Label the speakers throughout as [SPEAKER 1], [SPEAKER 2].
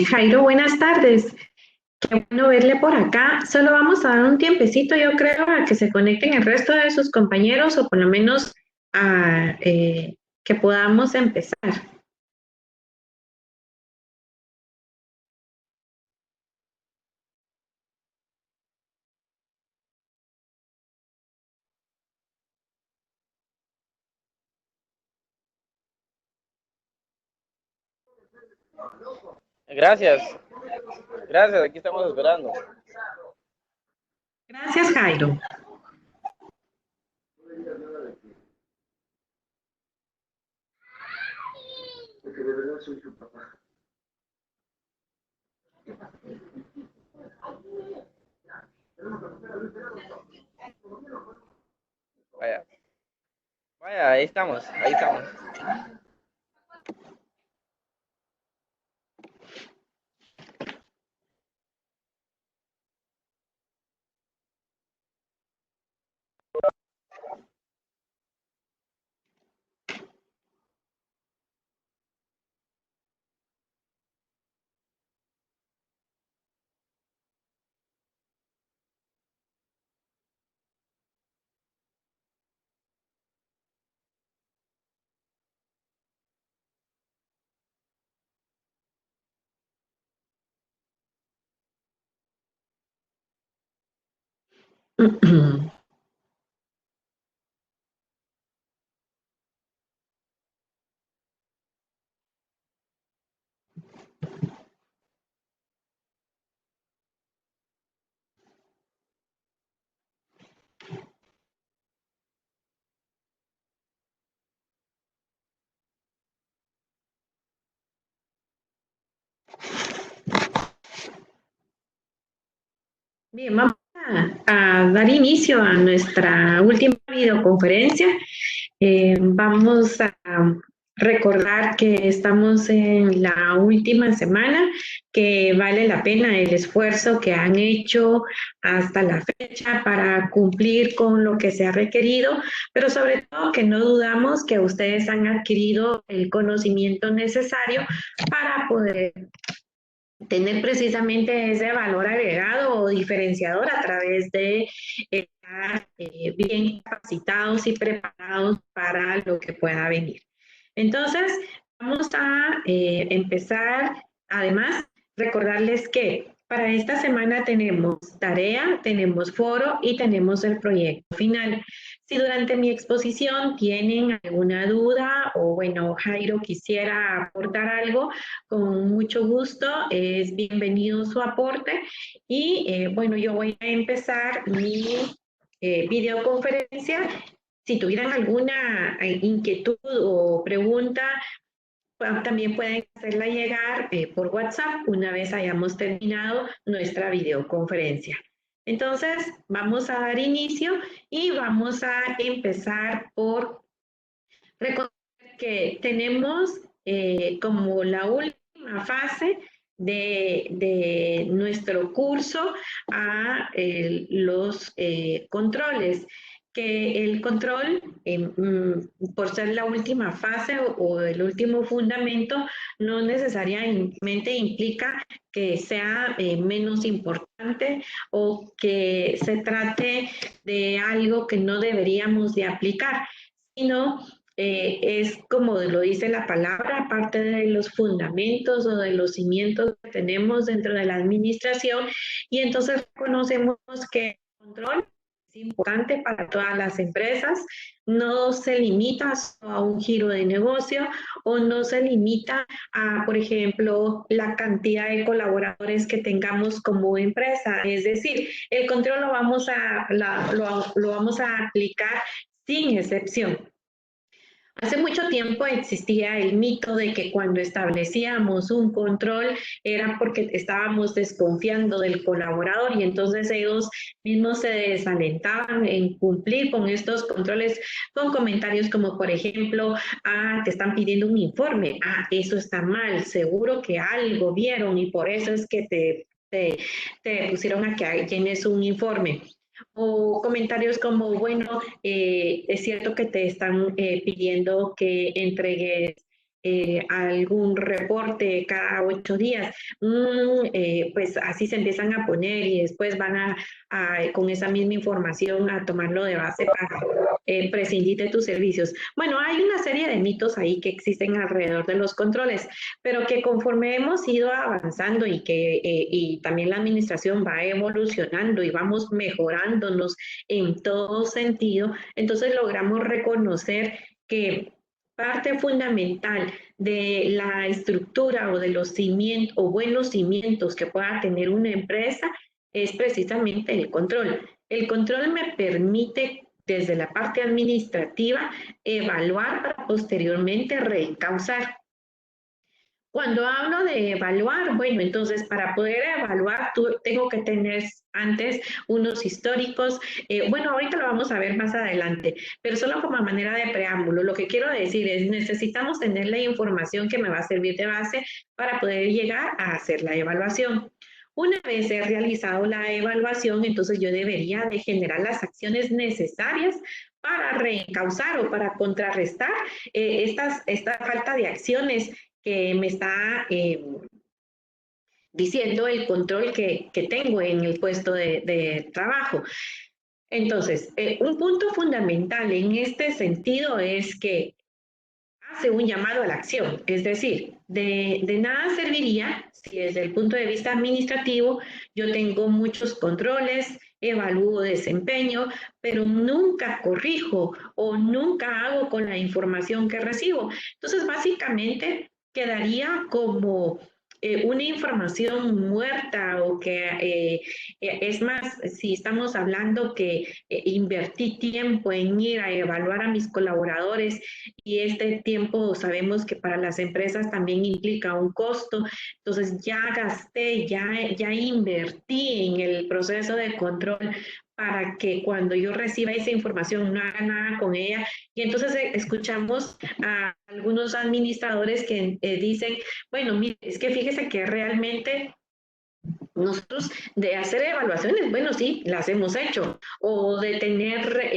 [SPEAKER 1] Jairo, buenas tardes. Qué bueno verle por acá. Solo vamos a dar un tiempecito, yo creo, a que se conecten el resto de sus compañeros o por lo menos a que podamos empezar.
[SPEAKER 2] Gracias, gracias, aquí estamos esperando.
[SPEAKER 1] Gracias, Jairo.
[SPEAKER 2] Vaya, vaya, ahí estamos, ahí estamos.
[SPEAKER 1] Bien, vamos a dar inicio a nuestra última videoconferencia. Vamos a recordar que estamos en la última semana, que vale la pena el esfuerzo que han hecho hasta la fecha para cumplir con lo que se ha requerido, pero sobre todo que no dudamos que ustedes han adquirido el conocimiento necesario para poder tener precisamente ese valor agregado o diferenciador a través de estar bien capacitados y preparados para lo que pueda venir. Entonces, vamos a empezar. Además, recordarles que para esta semana tenemos tarea, tenemos foro y tenemos el proyecto final. Si durante mi exposición tienen alguna duda o bueno, Jairo quisiera aportar algo, con mucho gusto, es bienvenido su aporte y bueno, yo voy a empezar mi videoconferencia. Si tuvieran alguna inquietud o pregunta, también pueden hacerla llegar por WhatsApp una vez hayamos terminado nuestra videoconferencia. Entonces, vamos a dar inicio y vamos a empezar por recordar que tenemos como la última fase de nuestro curso a los controles, que el control, por ser la última fase o el último fundamento, no necesariamente implica que sea menos importante o que se trate de algo que no deberíamos de aplicar, sino es como lo dice la palabra, parte de los fundamentos o de los cimientos que tenemos dentro de la administración, y entonces conocemos que el control es importante para todas las empresas, no se limita a un giro de negocio o no se limita a, por ejemplo, la cantidad de colaboradores que tengamos como empresa. Es decir, el control lo vamos a aplicar sin excepción. Hace mucho tiempo existía el mito de que cuando establecíamos un control era porque estábamos desconfiando del colaborador y entonces ellos mismos se desalentaban en cumplir con estos controles con comentarios como, por ejemplo, te están pidiendo un informe, eso está mal, seguro que algo vieron y por eso es que te pusieron a que tienes un informe. O comentarios como, bueno, es cierto que te están pidiendo que entregues algún reporte cada 8 días, pues así se empiezan a poner y después van con esa misma información a tomarlo de base para prescindir de tus servicios. Bueno, hay una serie de mitos ahí que existen alrededor de los controles, pero que conforme hemos ido avanzando y también la administración va evolucionando y vamos mejorándonos en todo sentido, entonces logramos reconocer que parte fundamental de la estructura o de los cimientos o buenos cimientos que pueda tener una empresa es precisamente el control. El control me permite desde la parte administrativa evaluar para posteriormente reencauzar. Cuando hablo de evaluar, bueno, entonces para poder evaluar tengo que tener antes unos históricos. Bueno, ahorita lo vamos a ver más adelante, pero solo como manera de preámbulo, lo que quiero decir es necesitamos tener la información que me va a servir de base para poder llegar a hacer la evaluación. Una vez he realizado la evaluación, entonces yo debería de generar las acciones necesarias para reencauzar o para contrarrestar esta falta de acciones que me está diciendo el control que tengo en el puesto de trabajo. Entonces, un punto fundamental en este sentido es que hace un llamado a la acción, es decir, de nada serviría si desde el punto de vista administrativo yo tengo muchos controles, evalúo desempeño, pero nunca corrijo o nunca hago con la información que recibo. Entonces, básicamente quedaría como una información muerta o que es más, si estamos hablando que invertí tiempo en ir a evaluar a mis colaboradores y este tiempo sabemos que para las empresas también implica un costo, entonces ya gasté, ya invertí en el proceso de control para que cuando yo reciba esa información no haga nada con ella. Y entonces escuchamos a algunos administradores que dicen, bueno, mire, es que fíjese que realmente nosotros de hacer evaluaciones, bueno, sí, las hemos hecho, o de tener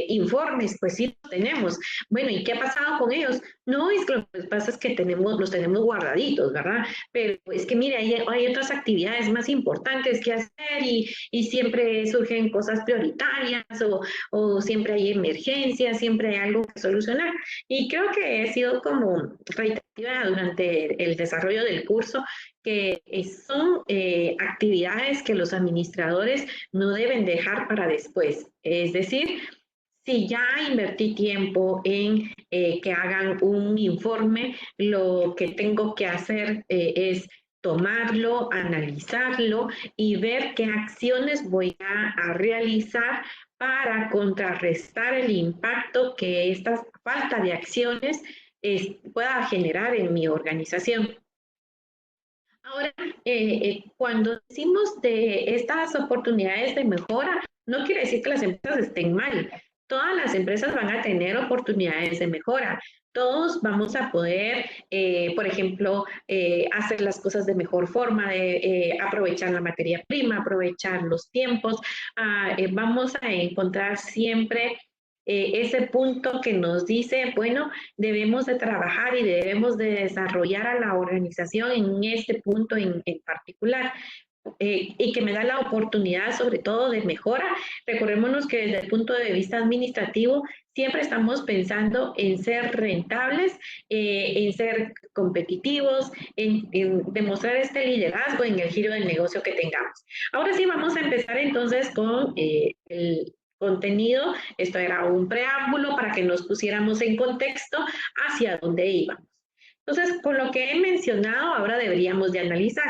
[SPEAKER 1] informes, pues sí, los tenemos. Bueno, ¿y qué ha pasado con ellos? No, es que lo que pasa es que los tenemos guardaditos, ¿verdad? Pero es que, mire, hay otras actividades más importantes que hacer y siempre surgen cosas prioritarias o siempre hay emergencias, siempre hay algo que solucionar. Y creo que he sido como reiterativa durante el desarrollo del curso que son actividades que los administradores no deben dejar para después. Es decir, si ya invertí tiempo en que hagan un informe, lo que tengo que hacer es tomarlo, analizarlo y ver qué acciones voy a realizar para contrarrestar el impacto que esta falta de acciones pueda generar en mi organización. Ahora, cuando decimos de estas oportunidades de mejora, no quiere decir que las empresas estén mal. Todas las empresas van a tener oportunidades de mejora. Todos vamos a poder, por ejemplo, hacer las cosas de mejor forma, de aprovechar la materia prima, aprovechar los tiempos. Vamos a encontrar siempre ese punto que nos dice, bueno, debemos de trabajar y debemos de desarrollar a la organización en este punto en particular. Y que me da la oportunidad sobre todo de mejora. Recordémonos que desde el punto de vista administrativo siempre estamos pensando en ser rentables, en ser competitivos, en demostrar este liderazgo en el giro del negocio que tengamos. Ahora sí vamos a empezar entonces con el contenido. Esto era un preámbulo para que nos pusiéramos en contexto hacia dónde íbamos. Entonces, con lo que he mencionado, ahora deberíamos de analizar.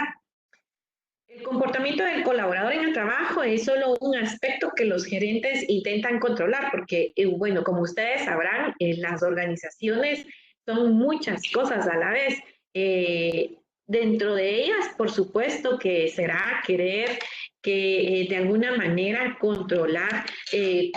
[SPEAKER 1] El comportamiento del colaborador en el trabajo es solo un aspecto que los gerentes intentan controlar, porque, bueno, como ustedes sabrán, las organizaciones son muchas cosas a la vez. Dentro de ellas, por supuesto, que será querer que de alguna manera controlar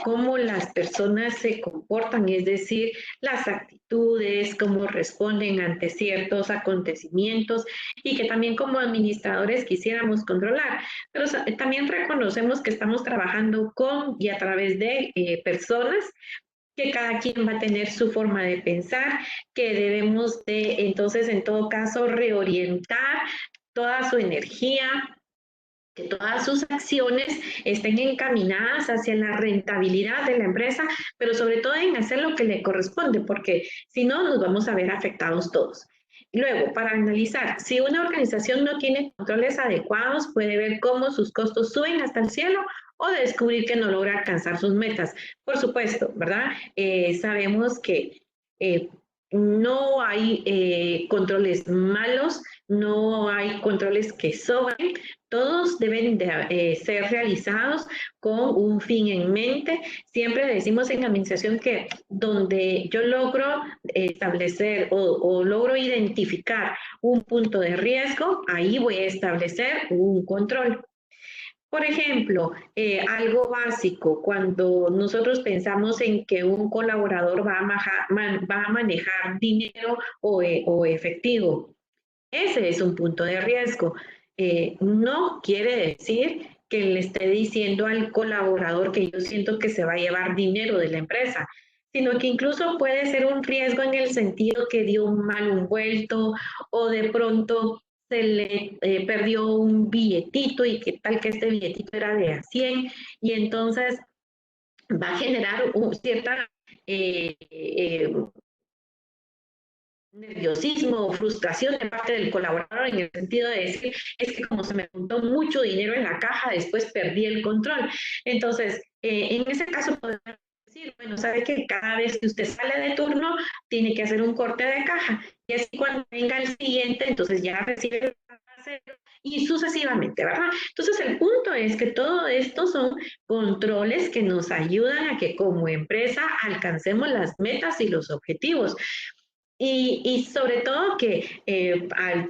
[SPEAKER 1] cómo las personas se comportan, es decir, las actitudes, cómo responden ante ciertos acontecimientos y que también como administradores quisiéramos controlar. Pero también reconocemos que estamos trabajando con y a través de personas que cada quien va a tener su forma de pensar, que debemos de, entonces, en todo caso, reorientar toda su energía, que todas sus acciones estén encaminadas hacia la rentabilidad de la empresa, pero sobre todo en hacer lo que le corresponde, porque si no, nos vamos a ver afectados todos. Luego, para analizar, si una organización no tiene controles adecuados, puede ver cómo sus costos suben hasta el cielo o descubrir que no logra alcanzar sus metas. Por supuesto, ¿verdad? Sabemos que no hay controles malos, no hay controles que sobren, todos deben de, ser realizados con un fin en mente. Siempre decimos en administración que donde yo logro establecer o logro identificar un punto de riesgo, ahí voy a establecer un control. Por ejemplo, algo básico, cuando nosotros pensamos en que un colaborador va a manejar dinero o efectivo, ese es un punto de riesgo. No quiere decir que le esté diciendo al colaborador que yo siento que se va a llevar dinero de la empresa, sino que incluso puede ser un riesgo en el sentido que dio un mal un vuelto o de pronto se le perdió un billetito y qué tal que este billetito era de a 100 y entonces va a generar cierta nerviosismo o frustración de parte del colaborador en el sentido de decir, es que como se me juntó mucho dinero en la caja, después perdí el control. Entonces, en ese caso podemos decir, bueno, sabe que cada vez que usted sale de turno, tiene que hacer un corte de caja. Y así cuando venga el siguiente, entonces ya recibe el cero y sucesivamente, ¿verdad? Entonces, el punto es que todo esto son controles que nos ayudan a que como empresa alcancemos las metas y los objetivos. Y sobre todo que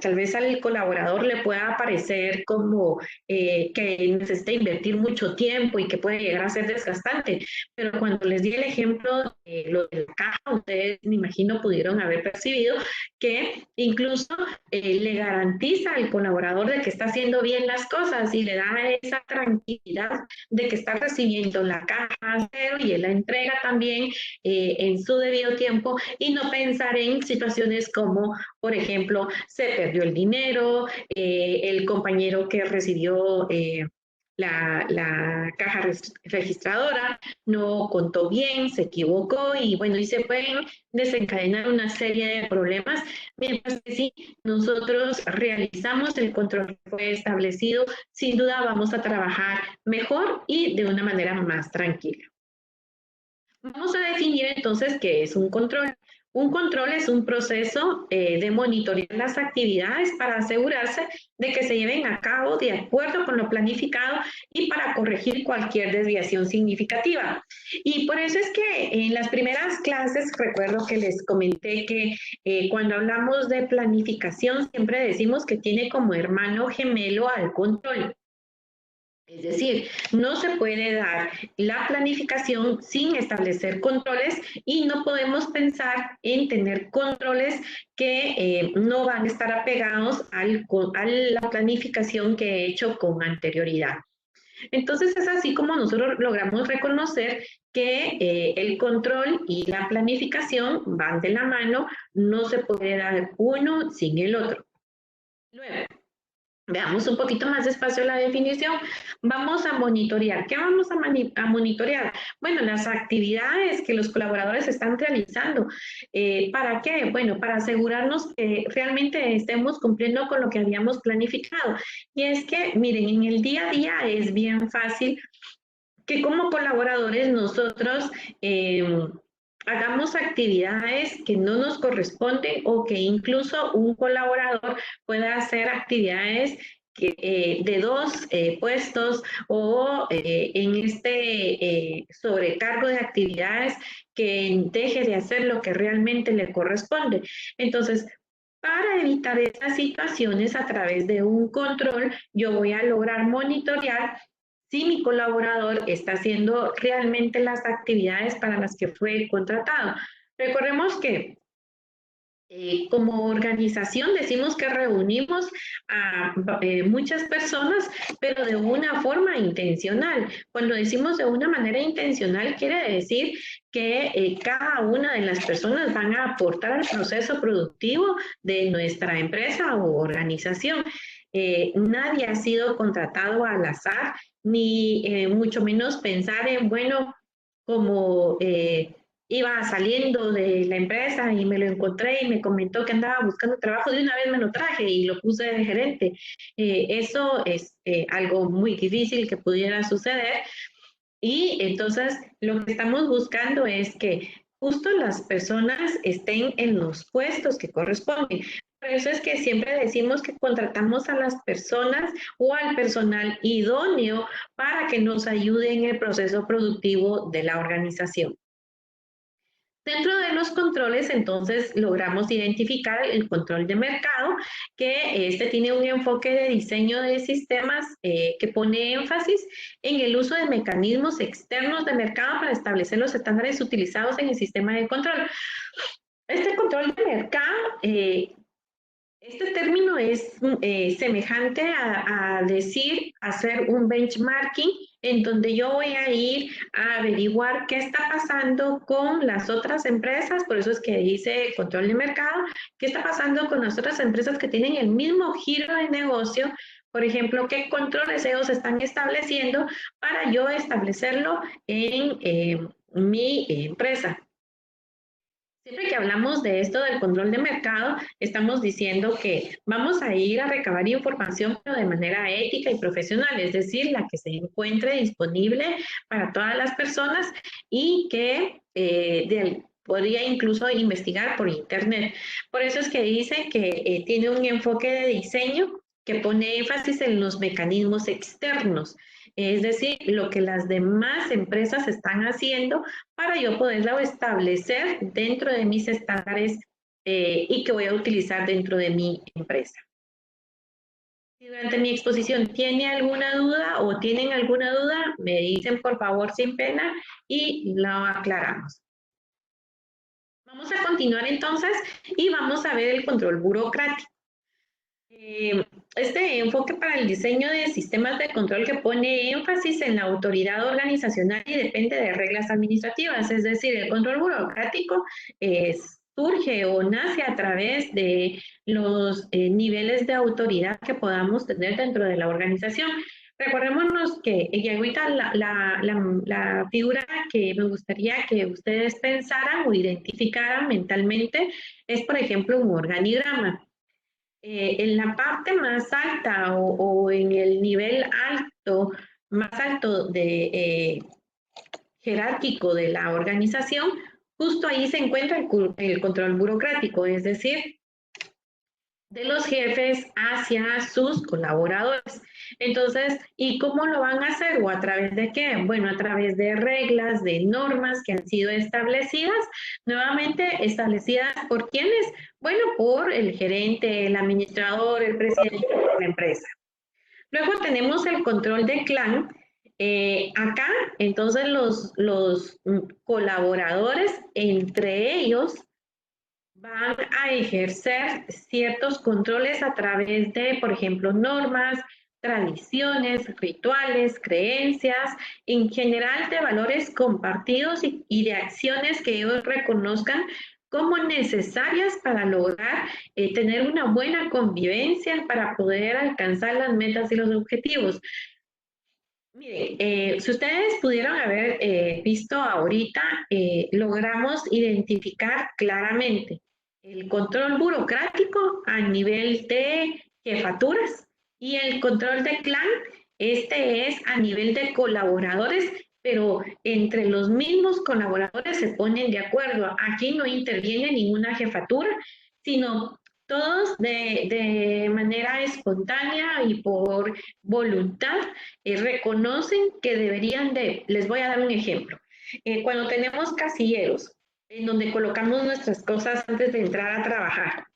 [SPEAKER 1] tal vez al colaborador le pueda parecer como que necesita invertir mucho tiempo y que puede llegar a ser desgastante. Pero cuando les di el ejemplo de lo de la caja, ustedes me imagino pudieron haber percibido que incluso le garantiza al colaborador de que está haciendo bien las cosas y le da esa tranquilidad de que está recibiendo la caja cero y él la entrega también en su debido tiempo y no pensar en situaciones como, por ejemplo, se perdió el dinero, el compañero que recibió la caja registradora no contó bien, se equivocó y bueno, y se pueden desencadenar una serie de problemas, mientras que si nosotros realizamos el control que fue establecido, sin duda vamos a trabajar mejor y de una manera más tranquila. Vamos a definir entonces qué es un control. Un control es un proceso de monitorear las actividades para asegurarse de que se lleven a cabo de acuerdo con lo planificado y para corregir cualquier desviación significativa. Y por eso es que en las primeras clases recuerdo que les comenté que cuando hablamos de planificación siempre decimos que tiene como hermano gemelo al control. Es decir, no se puede dar la planificación sin establecer controles y no podemos pensar en tener controles que no van a estar apegados a la planificación que he hecho con anterioridad. Entonces es así como nosotros logramos reconocer que el control y la planificación van de la mano, no se puede dar uno sin el otro. Luego, veamos un poquito más despacio la definición. Vamos a monitorear. ¿Qué vamos a monitorear? Bueno, las actividades que los colaboradores están realizando. ¿Para qué? Bueno, para asegurarnos que realmente estemos cumpliendo con lo que habíamos planificado. Y es que, miren, en el día a día es bien fácil que como colaboradores nosotros hagamos actividades que no nos corresponden o que incluso un colaborador pueda hacer actividades de dos puestos o en este sobrecargo de actividades que deje de hacer lo que realmente le corresponde. Entonces, para evitar esas situaciones a través de un control, yo voy a lograr monitorear si mi colaborador está haciendo realmente las actividades para las que fue contratado. Recordemos que Como organización decimos que reunimos a muchas personas, pero de una forma intencional. Cuando decimos de una manera intencional, quiere decir que cada una de las personas van a aportar al proceso productivo de nuestra empresa o organización. Nadie ha sido contratado al azar, ni mucho menos pensar en, bueno, como iba saliendo de la empresa y me lo encontré y me comentó que andaba buscando trabajo, de una vez me lo traje y lo puse de gerente. Eso es algo muy difícil que pudiera suceder y entonces lo que estamos buscando es que justo las personas estén en los puestos que corresponden. Por eso es que siempre decimos que contratamos a las personas o al personal idóneo para que nos ayude en el proceso productivo de la organización. Dentro de los controles, entonces, logramos identificar el control de mercado, que este tiene un enfoque de diseño de sistemas que pone énfasis en el uso de mecanismos externos de mercado para establecer los estándares utilizados en el sistema de control. Este control de mercado este término es semejante a decir, hacer un benchmarking en donde yo voy a ir a averiguar qué está pasando con las otras empresas, por eso es que dice control de mercado, qué está pasando con las otras empresas que tienen el mismo giro de negocio, por ejemplo, qué controles ellos están estableciendo para yo establecerlo en mi empresa. Siempre que hablamos de esto del control de mercado, estamos diciendo que vamos a ir a recabar información, pero de manera ética y profesional, es decir, la que se encuentre disponible para todas las personas y que podría incluso investigar por internet. Por eso es que dice que tiene un enfoque de diseño que pone énfasis en los mecanismos externos, es decir, lo que las demás empresas están haciendo para yo poderlo establecer dentro de mis estándares y que voy a utilizar dentro de mi empresa. Si durante mi exposición tiene alguna duda o tienen alguna duda, me dicen por favor sin pena y lo aclaramos. Vamos a continuar entonces y vamos a ver el control burocrático. Este enfoque para el diseño de sistemas de control que pone énfasis en la autoridad organizacional y depende de reglas administrativas, es decir, el control burocrático surge o nace a través de los niveles de autoridad que podamos tener dentro de la organización. Recordémonos que, y ahorita la figura que me gustaría que ustedes pensaran o identificaran mentalmente es, por ejemplo, un organigrama. En la parte más alta o en el nivel alto, más alto de jerárquico de la organización, justo ahí se encuentra el control burocrático, es decir, de los jefes hacia sus colaboradores. Entonces, ¿y cómo lo van a hacer? ¿O a través de qué? Bueno, a través de reglas, de normas que han sido establecidas, nuevamente establecidas por quiénes? Bueno, por el gerente, el administrador, el presidente de la empresa. Luego tenemos el control de clan. Acá, entonces, los colaboradores entre ellos van a ejercer ciertos controles a través de, por ejemplo, normas, tradiciones, rituales, creencias, en general de valores compartidos y de acciones que ellos reconozcan como necesarias para lograr tener una buena convivencia, para poder alcanzar las metas y los objetivos. Miren, si ustedes pudieron haber visto ahorita, logramos identificar claramente el control burocrático a nivel de jefaturas y el control de clan, este es a nivel de colaboradores, pero entre los mismos colaboradores se ponen de acuerdo. Aquí no interviene ninguna jefatura, sino todos de manera espontánea y por voluntad reconocen que deberían de, les voy a dar un ejemplo, cuando tenemos casilleros en donde colocamos nuestras cosas antes de entrar a trabajar.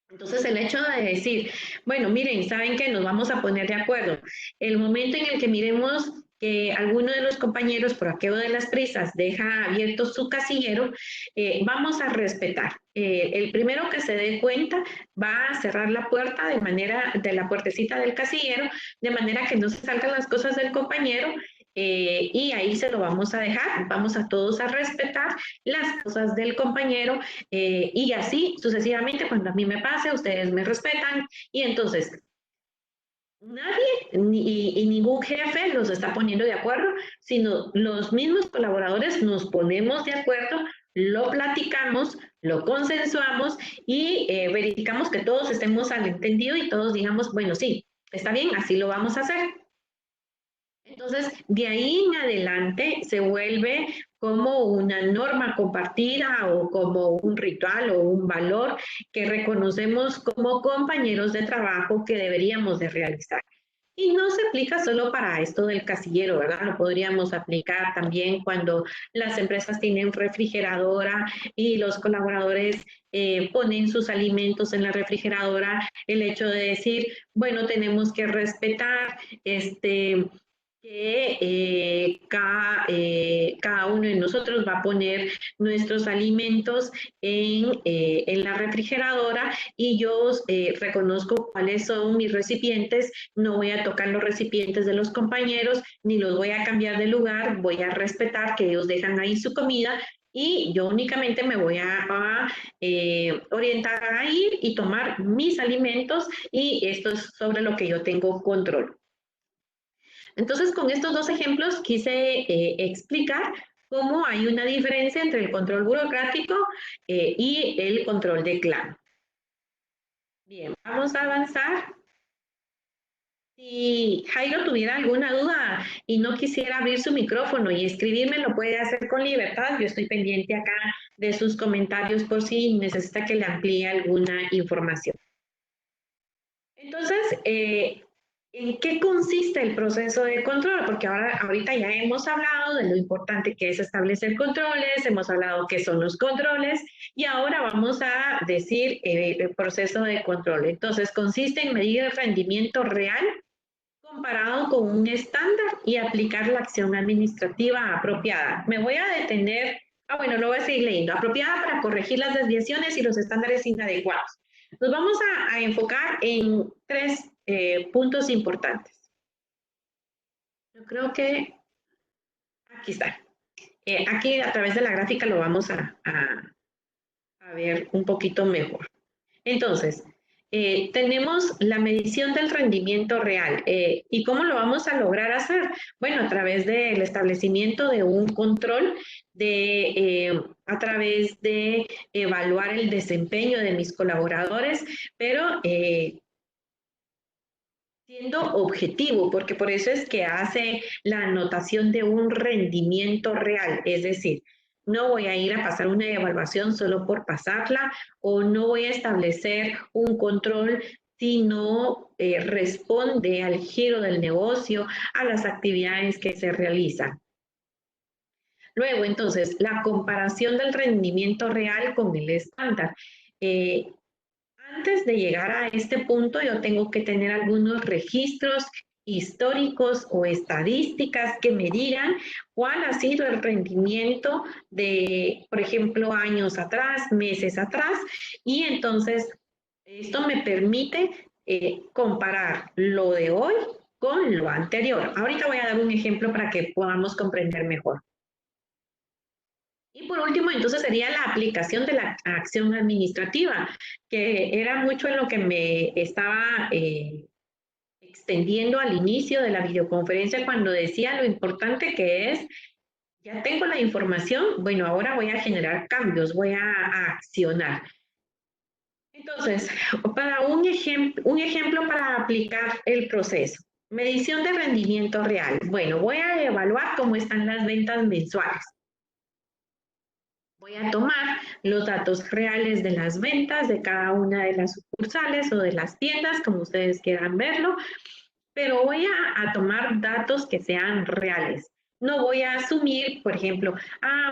[SPEAKER 1] Entonces, el hecho de decir, bueno, miren, ¿saben qué? Nos vamos a poner de acuerdo. El momento en el que miremos que alguno de los compañeros por aquello de las prisas deja abierto su casillero, vamos a respetar. El primero que se dé cuenta va a cerrar la puerta de la puertecita del casillero, de manera que no se salgan las cosas del compañero. Y ahí se lo vamos a dejar, vamos a todos a respetar las cosas del compañero y así sucesivamente cuando a mí me pase, ustedes me respetan y entonces nadie y ningún jefe los está poniendo de acuerdo, sino los mismos colaboradores nos ponemos de acuerdo, lo platicamos, lo consensuamos y verificamos que todos estemos al entendido y todos digamos, bueno, sí, está bien, así lo vamos a hacer. Entonces, de ahí en adelante se vuelve como una norma compartida o como un ritual o un valor que reconocemos como compañeros de trabajo que deberíamos de realizar. Y no se aplica solo para esto del casillero, ¿verdad? Lo podríamos aplicar también cuando las empresas tienen refrigeradora y los colaboradores ponen sus alimentos en la refrigeradora. El hecho de decir, bueno, tenemos que respetar que cada uno de nosotros va a poner nuestros alimentos en la refrigeradora y yo reconozco cuáles son mis recipientes, no voy a tocar los recipientes de los compañeros, ni los voy a cambiar de lugar, voy a respetar que ellos dejan ahí su comida y yo únicamente me voy a orientar a ir y tomar mis alimentos y esto es sobre lo que yo tengo control. Entonces, con estos dos ejemplos quise explicar cómo hay una diferencia entre el control burocrático y el control de clan. Bien, vamos a avanzar. Si Jairo tuviera alguna duda y no quisiera abrir su micrófono y escribirme, lo puede hacer con libertad. Yo estoy pendiente acá de sus comentarios por si necesita que le amplíe alguna información. Entonces, ¿en qué consiste el proceso de control? Porque ahorita ya hemos hablado de lo importante que es establecer controles, hemos hablado qué son los controles y ahora vamos a decir el proceso de control. Entonces, consiste en medir el rendimiento real comparado con un estándar y aplicar la acción administrativa apropiada. Me voy a detener, bueno, lo voy a seguir leyendo. Apropiada para corregir las desviaciones y los estándares inadecuados. Nos vamos a enfocar en tres puntos importantes. Yo creo que aquí está. Aquí a través de la gráfica lo vamos a ver un poquito mejor. Entonces, tenemos la medición del rendimiento real. ¿Y cómo lo vamos a lograr hacer? Bueno, a través del establecimiento de un control, a través de evaluar el desempeño de mis colaboradores, pero siendo objetivo, porque por eso es que hace la anotación de un rendimiento real, es decir, no voy a ir a pasar una evaluación solo por pasarla o no voy a establecer un control si no responde al giro del negocio, a las actividades que se realizan. Luego, entonces, la comparación del rendimiento real con el estándar. Antes de llegar a este punto, yo tengo que tener algunos registros históricos o estadísticas que me digan cuál ha sido el rendimiento de, por ejemplo, años atrás, meses atrás, y entonces esto me permite comparar lo de hoy con lo anterior. Ahorita voy a dar un ejemplo para que podamos comprender mejor. Y por último, entonces sería la aplicación de la acción administrativa, que era mucho en lo que me estaba extendiendo al inicio de la videoconferencia cuando decía lo importante que es, ya tengo la información, bueno, ahora voy a generar cambios, voy a accionar. Entonces, para un ejemplo para aplicar el proceso. Medición de rendimiento real. Bueno, voy a evaluar cómo están las ventas mensuales. Voy a tomar los datos reales de las ventas de cada una de las sucursales o de las tiendas, como ustedes quieran verlo, pero voy a tomar datos que sean reales. No voy a asumir, por ejemplo,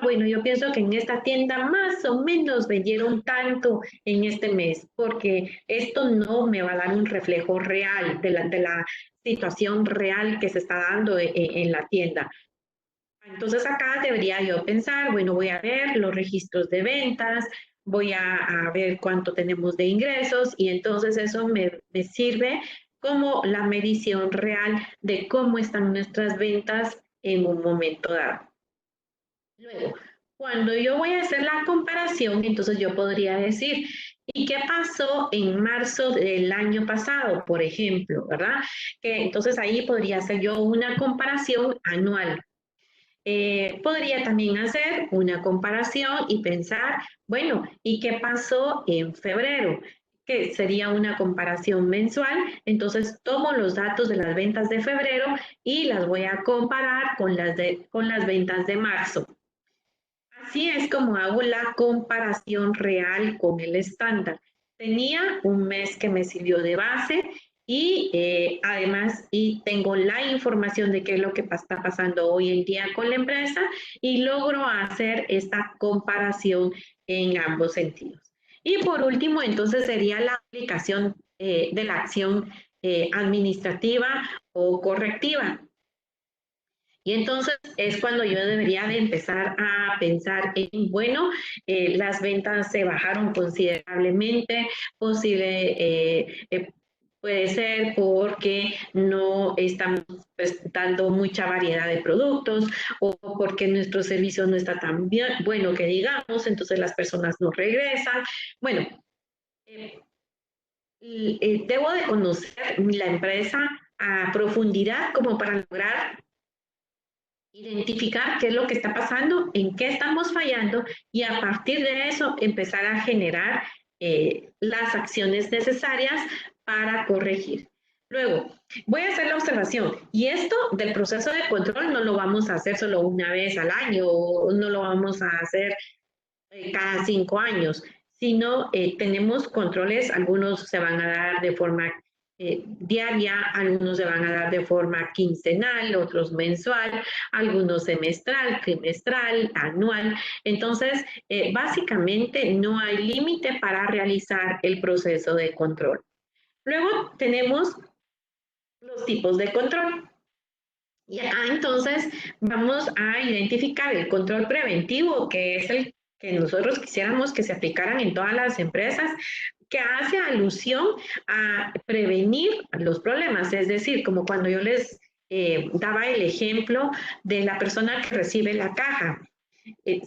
[SPEAKER 1] bueno, yo pienso que en esta tienda más o menos vendieron tanto en este mes, porque esto no me va a dar un reflejo real de la situación real que se está dando en la tienda. Entonces acá debería yo pensar, bueno, voy a ver los registros de ventas, voy a ver cuánto tenemos de ingresos y entonces eso me sirve como la medición real de cómo están nuestras ventas en un momento dado. Luego, cuando yo voy a hacer la comparación, entonces yo podría decir, ¿y qué pasó en marzo del año pasado, por ejemplo, verdad? Que entonces ahí podría hacer yo una comparación anual. Podría también hacer una comparación y pensar, bueno, ¿y qué pasó en febrero? Que sería una comparación mensual. Entonces tomo los datos de las ventas de febrero y las voy a comparar con las ventas de marzo. Así es como hago la comparación real con el estándar. Tenía un mes que me sirvió de base y además tengo la información de qué es lo que está pasando hoy en día con la empresa y logro hacer esta comparación en ambos sentidos. Y por último, entonces sería la aplicación de la acción administrativa o correctiva. Y entonces es cuando yo debería de empezar a pensar en, bueno, las ventas se bajaron considerablemente, posible, puede ser porque no estamos pues, dando mucha variedad de productos o porque nuestro servicio no está tan bien, bueno que digamos, entonces las personas no regresan. Bueno, eh, debo de conocer la empresa a profundidad como para lograr identificar qué es lo que está pasando, en qué estamos fallando y a partir de eso empezar a generar las acciones necesarias para corregir. Luego, voy a hacer la observación y esto del proceso de control no lo vamos a hacer solo una vez al año o no lo vamos a hacer cada 5 años, sino tenemos controles, algunos se van a dar de forma diaria, algunos se van a dar de forma quincenal, otros mensual, algunos semestral, trimestral, anual. Entonces, básicamente no hay límite para realizar el proceso de control. Luego tenemos los tipos de control. Y acá entonces vamos a identificar el control preventivo, que es el que nosotros quisiéramos que se aplicaran en todas las empresas, que hace alusión a prevenir los problemas. Es decir, como cuando yo les daba el ejemplo de la persona que recibe la caja. Eh,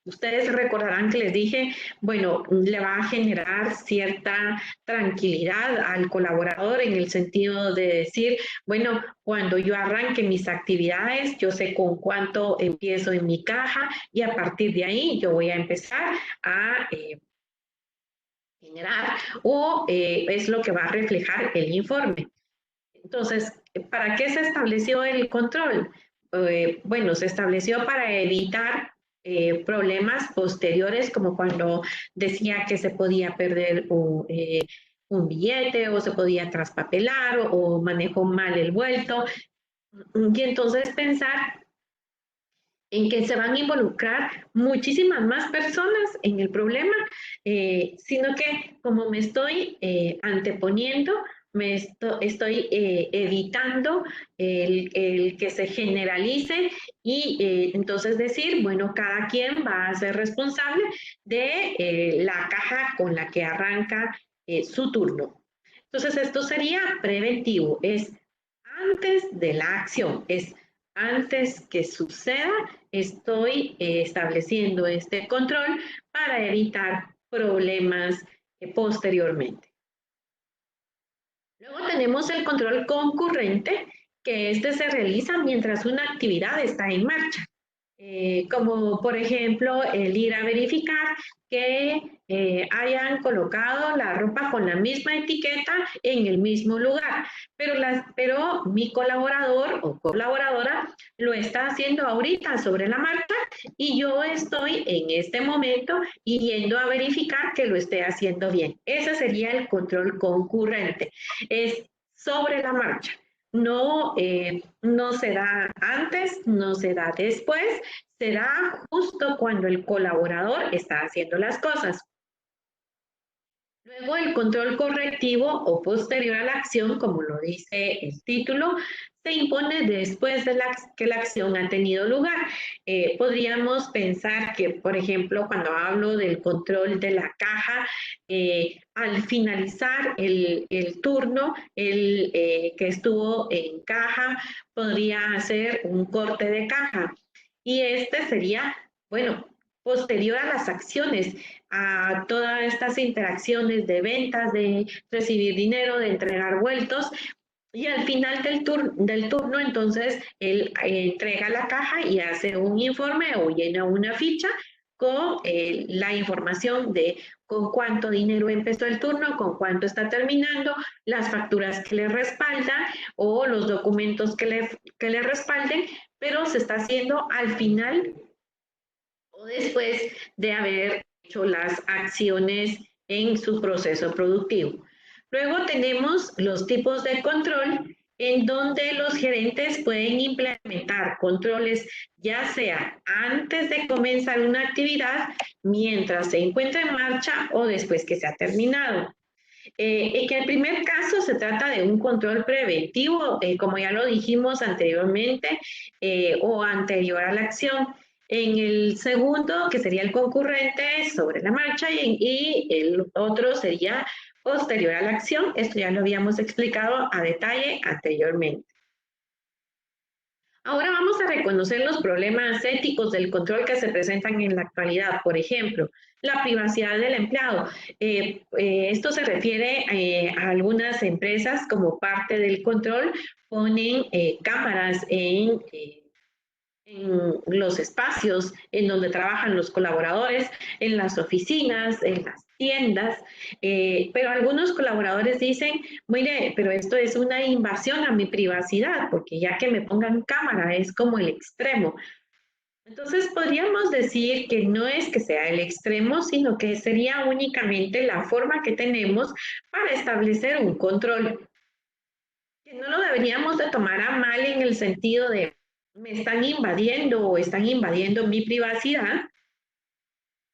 [SPEAKER 1] Ustedes recordarán que les dije, bueno, le va a generar cierta tranquilidad al colaborador en el sentido de decir, bueno, cuando yo arranque mis actividades, yo sé con cuánto empiezo en mi caja y a partir de ahí yo voy a empezar a generar o es lo que va a reflejar el informe. Entonces, ¿para qué se estableció el control? Bueno, se estableció para evitar problemas posteriores, como cuando decía que se podía perder un billete o se podía traspapelar o manejó mal el vuelto. Y entonces pensar en que se van a involucrar muchísimas más personas en el problema, sino que como me estoy anteponiendo, estoy evitando el que se generalice y entonces decir, bueno, cada quien va a ser responsable de la caja con la que arranca su turno. Entonces, esto sería preventivo, es antes de la acción, es antes que suceda, estoy estableciendo este control para evitar problemas posteriormente. Luego tenemos el control concurrente, que este se realiza mientras una actividad está en marcha. Como por ejemplo el ir a verificar que hayan colocado la ropa con la misma etiqueta en el mismo lugar, pero mi colaborador o colaboradora lo está haciendo ahorita sobre la marcha y yo estoy en este momento yendo a verificar que lo esté haciendo bien. Ese sería el control concurrente, es sobre la marcha. No, no se da antes, no se da después, se da justo cuando el colaborador está haciendo las cosas. Luego, el control correctivo o posterior a la acción, como lo dice el título, se impone después de que la acción ha tenido lugar. Podríamos pensar que, por ejemplo, cuando hablo del control de la caja, al finalizar el turno, el que estuvo en caja podría hacer un corte de caja. Y este sería, bueno, posterior a las acciones, a todas estas interacciones de ventas, de recibir dinero, de entregar vueltos. Y al final del turno, entonces, él entrega la caja y hace un informe o llena una ficha con la información de con cuánto dinero empezó el turno, con cuánto está terminando, las facturas que le respaldan o los documentos que le respalden, pero se está haciendo al final o después de haber hecho las acciones en su proceso productivo. Luego tenemos los tipos de control en donde los gerentes pueden implementar controles ya sea antes de comenzar una actividad, mientras se encuentra en marcha o después que se ha terminado. En que el primer caso se trata de un control preventivo, como ya lo dijimos anteriormente, o anterior a la acción. En el segundo, que sería el concurrente sobre la marcha, y el otro sería posterior a la acción. Esto ya lo habíamos explicado a detalle anteriormente. Ahora vamos a reconocer los problemas éticos del control que se presentan en la actualidad. Por ejemplo, la privacidad del empleado. Esto se refiere a algunas empresas como parte del control ponen cámaras en los espacios en donde trabajan los colaboradores, en las oficinas, en las tiendas, pero algunos colaboradores dicen, mire, pero esto es una invasión a mi privacidad, porque ya que me pongan cámara es como el extremo. Entonces podríamos decir que no es que sea el extremo, sino que sería únicamente la forma que tenemos para establecer un control que no lo deberíamos de tomar a mal en el sentido de me están invadiendo o están invadiendo mi privacidad,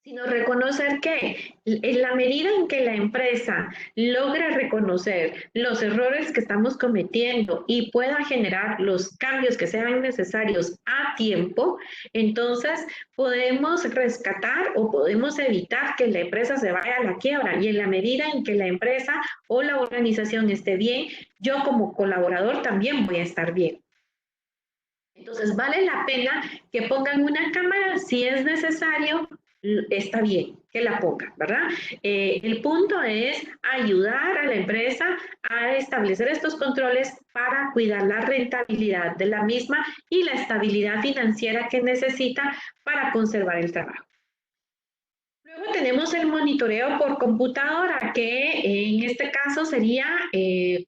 [SPEAKER 1] sino reconocer que en la medida en que la empresa logre reconocer los errores que estamos cometiendo y pueda generar los cambios que sean necesarios a tiempo, entonces podemos rescatar o podemos evitar que la empresa se vaya a la quiebra. Y en la medida en que la empresa o la organización esté bien, yo como colaborador también voy a estar bien. Entonces, vale la pena que pongan una cámara, si es necesario, está bien que la pongan, ¿verdad? El punto es ayudar a la empresa a establecer estos controles para cuidar la rentabilidad de la misma y la estabilidad financiera que necesita para conservar el trabajo. Luego tenemos el monitoreo por computadora, que en este caso sería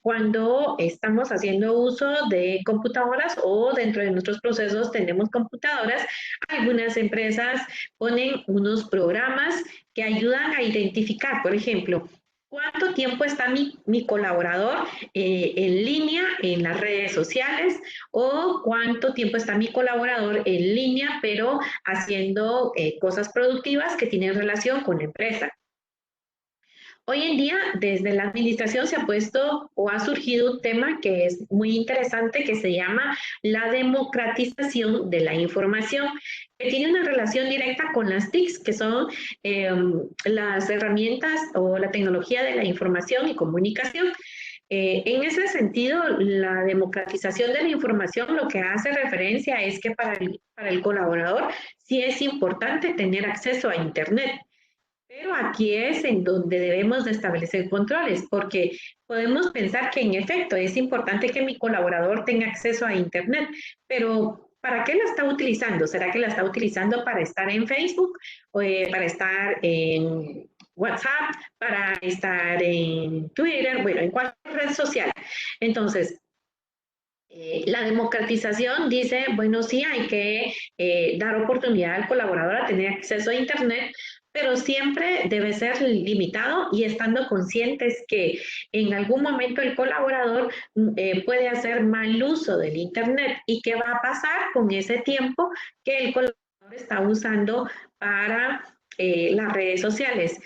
[SPEAKER 1] cuando estamos haciendo uso de computadoras o dentro de nuestros procesos tenemos computadoras. Algunas empresas ponen unos programas que ayudan a identificar, por ejemplo, cuánto tiempo está mi colaborador en línea en las redes sociales o cuánto tiempo está mi colaborador en línea, pero haciendo cosas productivas que tienen relación con la empresa. Hoy en día, desde la administración se ha puesto o ha surgido un tema que es muy interesante que se llama la democratización de la información, que tiene una relación directa con las TICs, que son las herramientas o la tecnología de la información y comunicación. En ese sentido, la democratización de la información lo que hace referencia es que para el colaborador sí es importante tener acceso a Internet. Pero aquí es en donde debemos de establecer controles, porque podemos pensar que en efecto es importante que mi colaborador tenga acceso a Internet, pero ¿para qué la está utilizando? ¿Será que la está utilizando para estar en Facebook o para estar en WhatsApp, para estar en Twitter, bueno, en cualquier red social? Entonces, la democratización dice, bueno, sí, hay que dar oportunidad al colaborador a tener acceso a Internet, pero siempre debe ser limitado y estando conscientes que en algún momento el colaborador puede hacer mal uso del Internet y qué va a pasar con ese tiempo que el colaborador está usando para las redes sociales.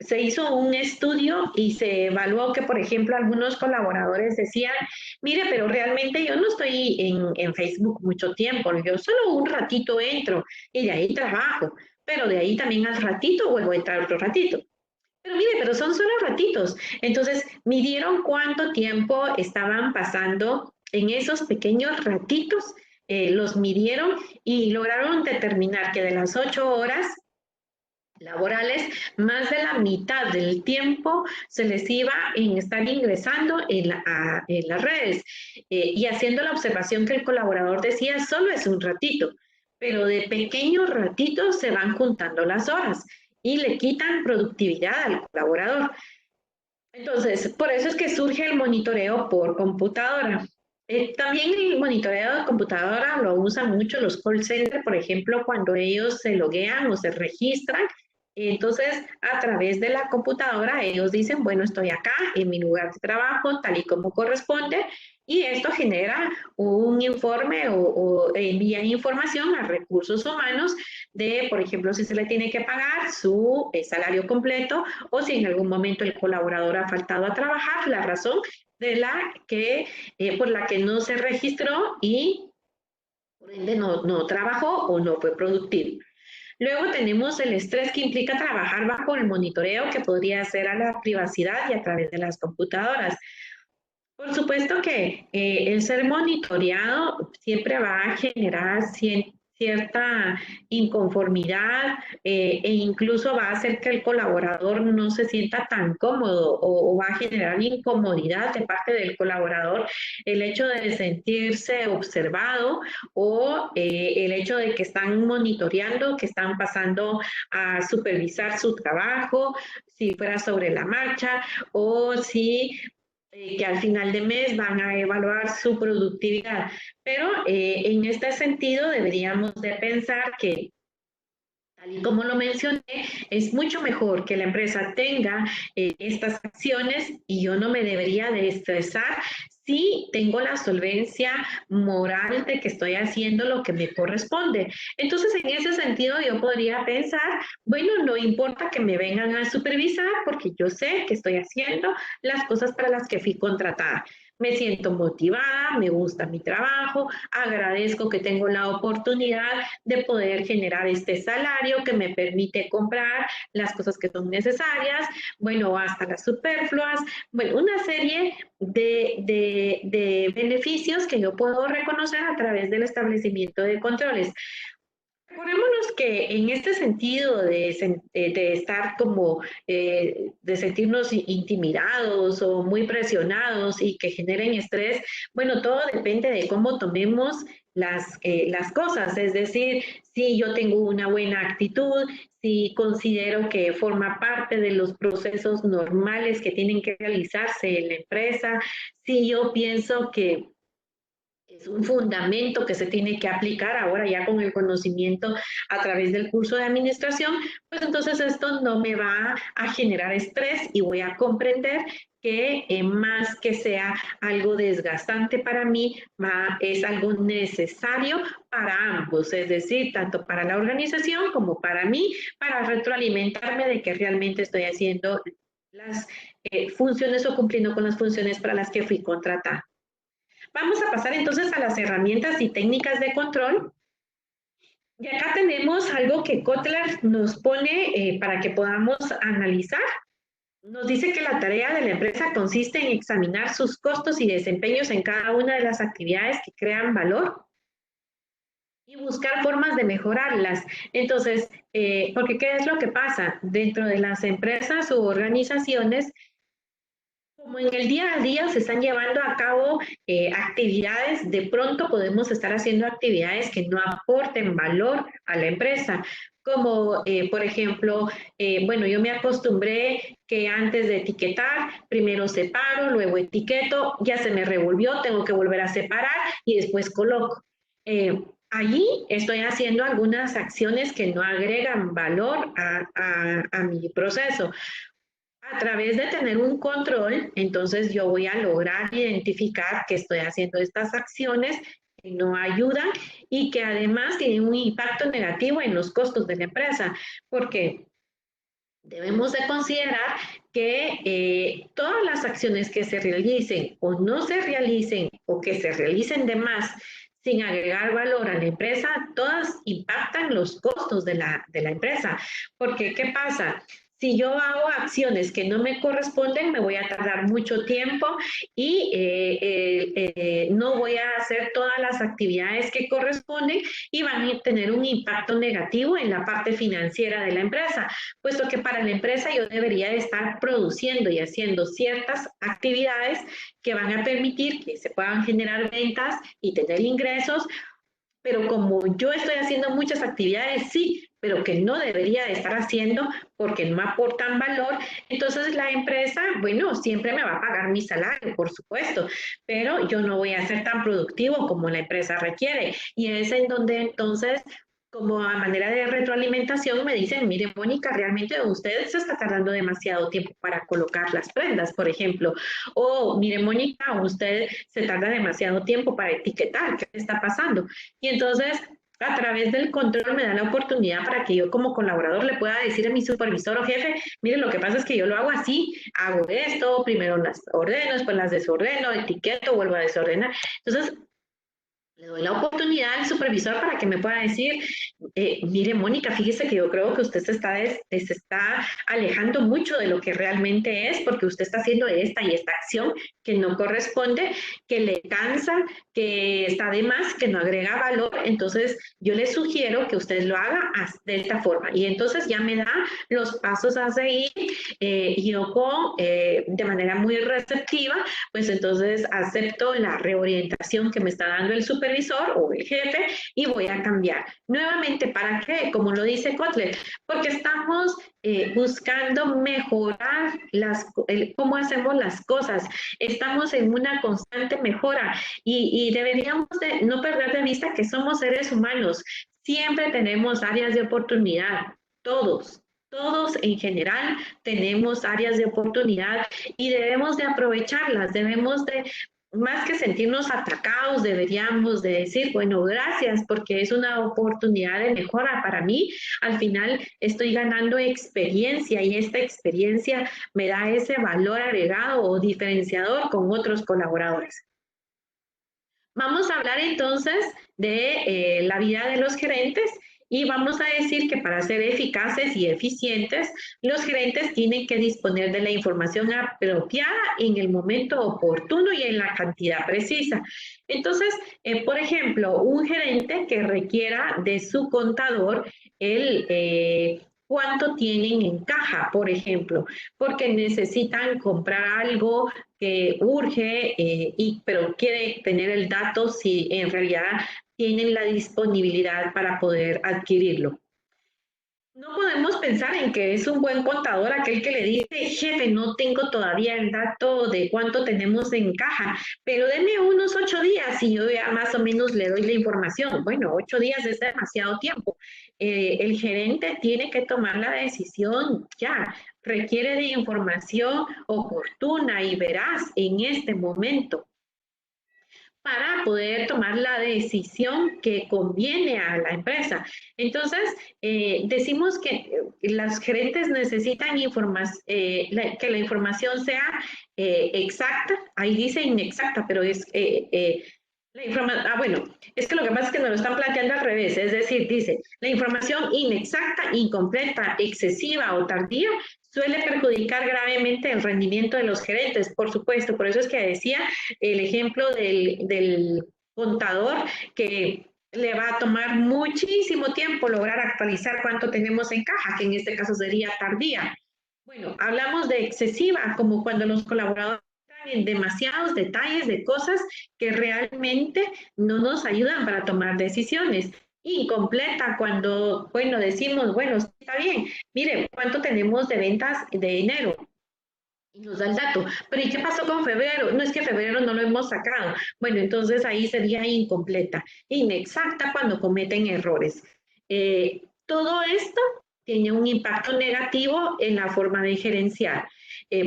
[SPEAKER 1] se hizo un estudio y se evaluó que, por ejemplo, algunos colaboradores decían, mire, pero realmente yo no estoy en Facebook mucho tiempo, yo solo un ratito entro y de ahí trabajo, pero de ahí también al ratito vuelvo a entrar otro ratito. Pero mire, pero son solo ratitos. Entonces, midieron cuánto tiempo estaban pasando en esos pequeños ratitos, los midieron y lograron determinar que de las 8 horas laborales, más de la mitad del tiempo se les iba en estar ingresando en las redes y haciendo la observación que el colaborador decía, solo es un ratito, pero de pequeños ratitos se van juntando las horas y le quitan productividad al colaborador. Entonces, por eso es que surge el monitoreo por computadora. También el monitoreo de computadora lo usan mucho los call centers, por ejemplo, cuando ellos se loguean o se registran. Entonces, a través de la computadora, ellos dicen, bueno, estoy acá en mi lugar de trabajo, tal y como corresponde, y esto genera un informe o envía información a recursos humanos de, por ejemplo, si se le tiene que pagar su salario completo o si en algún momento el colaborador ha faltado a trabajar, la razón de por la que no se registró y por ende no trabajó o no fue productivo. Luego tenemos el estrés que implica trabajar bajo el monitoreo que podría ser a la privacidad y a través de las computadoras. Por supuesto que el ser monitoreado siempre va a generar cierta inconformidad e incluso va a hacer que el colaborador no se sienta tan cómodo o va a generar incomodidad de parte del colaborador el hecho de sentirse observado o el hecho de que están monitoreando, que están pasando a supervisar su trabajo, si fuera sobre la marcha o si que al final de mes van a evaluar su productividad. Pero en este sentido deberíamos de pensar que, tal y como lo mencioné, es mucho mejor que la empresa tenga estas acciones y yo no me debería de estresar si tengo la solvencia moral de que estoy haciendo lo que me corresponde. Entonces, en ese sentido, yo podría pensar, bueno, no importa que me vengan a supervisar porque yo sé que estoy haciendo las cosas para las que fui contratada. Me siento motivada, me gusta mi trabajo, agradezco que tengo la oportunidad de poder generar este salario que me permite comprar las cosas que son necesarias, bueno, hasta las superfluas, bueno, una serie de beneficios que yo puedo reconocer a través del establecimiento de controles. Recordémonos que en este sentido de estar como, de sentirnos intimidados o muy presionados y que generen estrés, bueno, todo depende de cómo tomemos las cosas, es decir, si yo tengo una buena actitud, si considero que forma parte de los procesos normales que tienen que realizarse en la empresa, si yo pienso que es un fundamento que se tiene que aplicar ahora ya con el conocimiento a través del curso de administración, pues entonces esto no me va a generar estrés y voy a comprender que más que sea algo desgastante para mí, es algo necesario para ambos, es decir, tanto para la organización como para mí, para retroalimentarme de que realmente estoy haciendo las funciones o cumpliendo con las funciones para las que fui contratada. Vamos a pasar entonces a las herramientas y técnicas de control. Y acá tenemos algo que Kotler nos pone para que podamos analizar. Nos dice que la tarea de la empresa consiste en examinar sus costos y desempeños en cada una de las actividades que crean valor y buscar formas de mejorarlas. Entonces, porque ¿qué es lo que pasa? Dentro de las empresas u organizaciones, como en el día a día se están llevando a cabo actividades, de pronto podemos estar haciendo actividades que no aporten valor a la empresa, como por ejemplo, bueno, yo me acostumbré que antes de etiquetar, primero separo, luego etiqueto, ya se me revolvió, tengo que volver a separar y después coloco. Allí estoy haciendo algunas acciones que no agregan valor a mi proceso. A través de tener un control, entonces yo voy a lograr identificar que estoy haciendo estas acciones que no ayudan y que además tienen un impacto negativo en los costos de la empresa. ¿Por qué? Debemos de considerar que todas las acciones que se realicen o no se realicen o que se realicen de más sin agregar valor a la empresa, todas impactan los costos de la empresa. Porque, ¿qué pasa? Si yo hago acciones que no me corresponden, me voy a tardar mucho tiempo y no voy a hacer todas las actividades que corresponden y van a tener un impacto negativo en la parte financiera de la empresa, puesto que para la empresa yo debería de estar produciendo y haciendo ciertas actividades que van a permitir que se puedan generar ventas y tener ingresos, pero como yo estoy haciendo muchas actividades, sí, pero que no debería de estar haciendo porque no aportan valor, entonces la empresa, bueno, siempre me va a pagar mi salario, por supuesto, pero yo no voy a ser tan productivo como la empresa requiere. Y es en donde entonces como a manera de retroalimentación me dicen, mire, Mónica, realmente usted se está tardando demasiado tiempo para colocar las prendas, por ejemplo. O, mire, Mónica, usted se tarda demasiado tiempo para etiquetar, ¿qué está pasando? Y entonces, a través del control me da la oportunidad para que yo como colaborador le pueda decir a mi supervisor o jefe, mire, lo que pasa es que yo lo hago así, hago esto, primero las ordeno, después las desordeno, etiqueto, vuelvo a desordenar. Entonces, le doy la oportunidad al supervisor para que me pueda decir, mire, Mónica, fíjese que yo creo que usted se está alejando mucho de lo que realmente es, porque usted está haciendo esta y esta acción que no corresponde, que le cansa, que está de más, que no agrega valor. Entonces, yo le sugiero que usted lo haga de esta forma. Y entonces ya me da los pasos a seguir y yo de manera muy receptiva, pues entonces acepto la reorientación que me está dando el supervisor o el jefe y voy a cambiar. Nuevamente, ¿para qué? Como lo dice Kotler, porque estamos buscando mejorar cómo hacemos las cosas. Estamos en una constante mejora y deberíamos no perder de vista que somos seres humanos. Siempre tenemos áreas de oportunidad, todos en general tenemos áreas de oportunidad y debemos de aprovecharlas, debemos de, más que sentirnos atacados, deberíamos de decir, bueno, gracias porque es una oportunidad de mejora para mí. Al final estoy ganando experiencia y esta experiencia me da ese valor agregado o diferenciador con otros colaboradores. Vamos a hablar entonces de la vida de los gerentes y vamos a decir que para ser eficaces y eficientes, los gerentes tienen que disponer de la información apropiada en el momento oportuno y en la cantidad precisa. Entonces, por ejemplo, un gerente que requiera de su contador cuánto tienen en caja, por ejemplo, porque necesitan comprar algo que urge, pero quiere tener el dato si en realidad tienen la disponibilidad para poder adquirirlo. No podemos pensar en que es un buen contador aquel que le dice, jefe, no tengo todavía el dato de cuánto tenemos en caja, pero deme unos 8 días y yo ya más o menos le doy la información. Bueno, 8 días es demasiado tiempo. El gerente tiene que tomar la decisión ya, requiere de información oportuna y veraz en este momento para poder tomar la decisión que conviene a la empresa. Entonces, decimos que los gerentes necesitan que la información sea exacta, ahí dice inexacta, pero es bueno, es que lo que pasa es que nos lo están planteando al revés, es decir, dice, la información inexacta, incompleta, excesiva o tardía suele perjudicar gravemente el rendimiento de los gerentes, por supuesto. Por eso es que decía el ejemplo del contador que le va a tomar muchísimo tiempo lograr actualizar cuánto tenemos en caja, que en este caso sería tardía. Bueno, hablamos de excesiva, como cuando los colaboradores están en demasiados detalles de cosas que realmente no nos ayudan para tomar decisiones. Incompleta cuando, bueno, decimos, bueno, está bien, mire, ¿cuánto tenemos de ventas de enero? Y nos da el dato. Pero ¿y qué pasó con febrero? No es que febrero no lo hemos sacado. Bueno, entonces ahí sería incompleta, inexacta cuando cometen errores. Todo esto tiene un impacto negativo en la forma de gerenciar.